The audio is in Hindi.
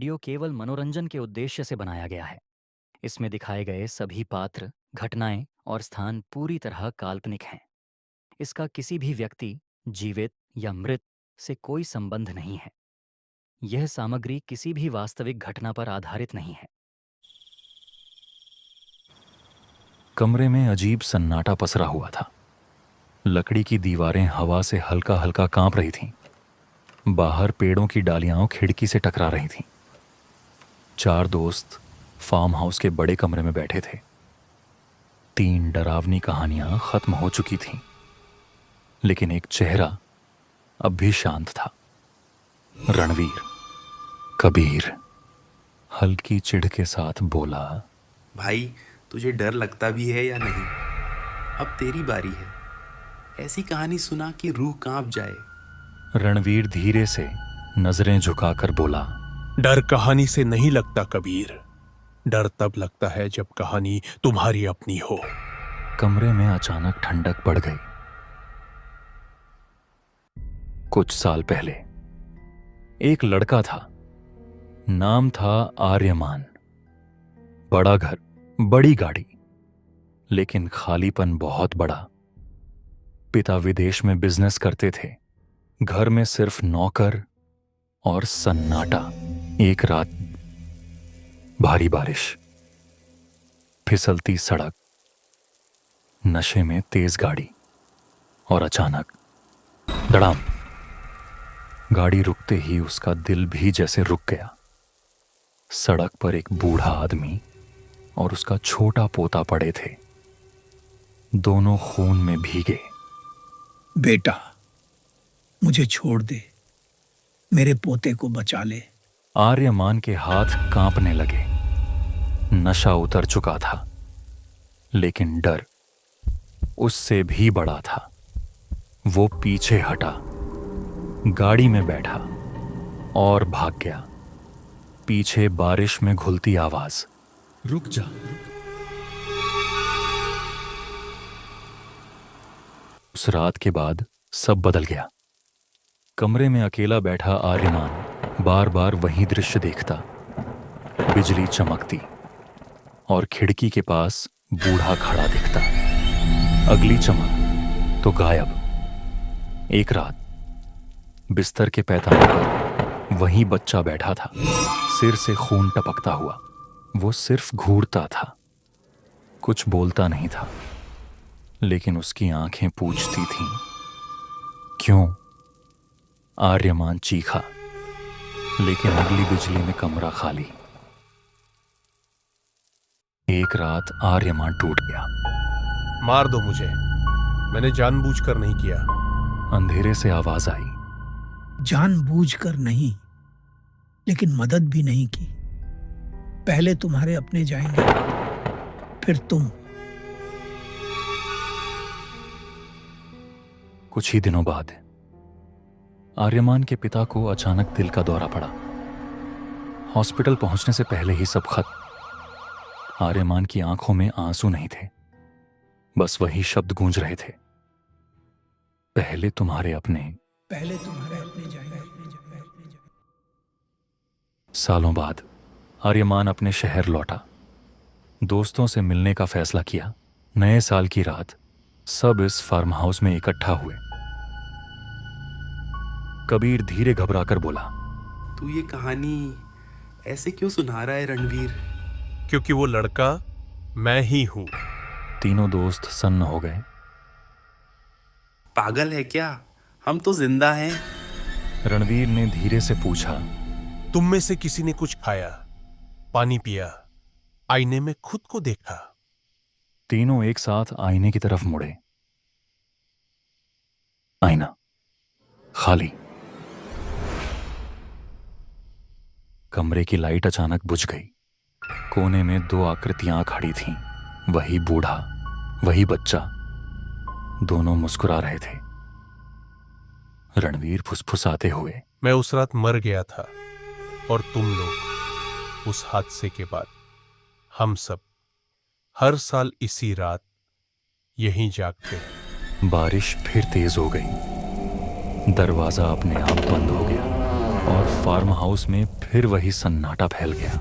सिनेरियो केवल मनोरंजन के उद्देश्य से बनाया गया है। इसमें दिखाए गए सभी पात्र, घटनाएं और स्थान पूरी तरह काल्पनिक हैं। इसका किसी भी व्यक्ति, जीवित या मृत, से कोई संबंध नहीं है। यह सामग्री किसी भी वास्तविक घटना पर आधारित नहीं है। कमरे में अजीब सन्नाटा पसरा हुआ था। लकड़ी की दीवारें हवा से हल्का हल्का कांप रही थीं। बाहर पेड़ों की डालियां खिड़की से टकरा रही थीं। चार दोस्त फार्म हाउस के बड़े कमरे में बैठे थे। 3 डरावनी कहानियां खत्म हो चुकी थीं, लेकिन एक चेहरा अब भी शांत था। रणवीर। कबीर हल्की चिढ़ के साथ बोला, भाई, तुझे डर लगता भी है या नहीं? अब तेरी बारी है। ऐसी कहानी सुना कि रूह कांप जाए। रणवीर धीरे से नजरें झुकाकर बोला, डर कहानी से नहीं लगता कबीर। डर तब लगता है जब कहानी तुम्हारी अपनी हो। कमरे में अचानक ठंडक बढ़ गई। कुछ साल पहले एक लड़का था। नाम था आर्यमान। बड़ा घर, बड़ी गाड़ी, लेकिन खालीपन बहुत बड़ा। पिता विदेश में बिजनेस करते थे। घर में सिर्फ नौकर और सन्नाटा। एक रात भारी बारिश, फिसलती सड़क, नशे में तेज गाड़ी और अचानक धड़ाम। गाड़ी रुकते ही उसका दिल भी जैसे रुक गया। सड़क पर एक बूढ़ा आदमी और उसका छोटा पोता पड़े थे, दोनों खून में भीगे। बेटा, मुझे छोड़ दे, मेरे पोते को बचा ले। आर्यमान के हाथ कांपने लगे। नशा उतर चुका था, लेकिन डर उससे भी बड़ा था। वो पीछे हटा, गाड़ी में बैठा और भाग गया। पीछे बारिश में घुलती आवाज, रुक जा। उस रात के बाद सब बदल गया। कमरे में अकेला बैठा आर्यमान बार बार वही दृश्य देखता। बिजली चमकती और खिड़की के पास बूढ़ा खड़ा दिखता। अगली चमक तो गायब। एक रात बिस्तर के पैताने पर वही बच्चा बैठा था, सिर से खून टपकता हुआ। वो सिर्फ घूरता था, कुछ बोलता नहीं था, लेकिन उसकी आंखें पूछती थीं, क्यों? आर्यमान चीखा, लेकिन अगली बिजली में कमरा खाली। एक रात आर्यमान टूट गया। मार दो मुझे, मैंने जानबूझकर नहीं किया। अंधेरे से आवाज आई, जानबूझकर नहीं, लेकिन मदद भी नहीं की। पहले तुम्हारे अपने जाएंगे, फिर तुम। कुछ ही दिनों बाद आर्यमान के पिता को अचानक दिल का दौरा पड़ा। हॉस्पिटल पहुंचने से पहले ही सब खत्म। आर्यमान की आंखों में आंसू नहीं थे, बस वही शब्द गूंज रहे थे, पहले तुम्हारे अपने। पहले तुम्हारे अपने जाएंगे। सालों बाद आर्यमान अपने शहर लौटा। दोस्तों से मिलने का फैसला किया। नए साल की रात सब इस फार्म हाउस में इकट्ठा हुए। कबीर धीरे घबराकर बोला, तू ये कहानी ऐसे क्यों सुना रहा है रणवीर? क्योंकि वो लड़का मैं ही हूं। तीनों दोस्त सन्न हो गए। पागल है क्या? हम तो जिंदा हैं। रणवीर ने धीरे से पूछा, तुम में से किसी ने कुछ खाया, पानी पिया, आईने में खुद को देखा? तीनों एक साथ आईने की तरफ मुड़े। आईना खाली। कमरे की लाइट अचानक बुझ गई। कोने में 2 आकृतियां खड़ी थीं, वही बूढ़ा, वही बच्चा। दोनों मुस्कुरा रहे थे। रणवीर फुसफुसाते हुए, मैं उस रात मर गया था, और तुम लोग उस हादसे के बाद, हम सब हर साल इसी रात यहीं जागते। बारिश फिर तेज हो गई। दरवाजा अपने आप बंद हो गया। और फार्म हाउस में फिर वही सन्नाटा फैल गया।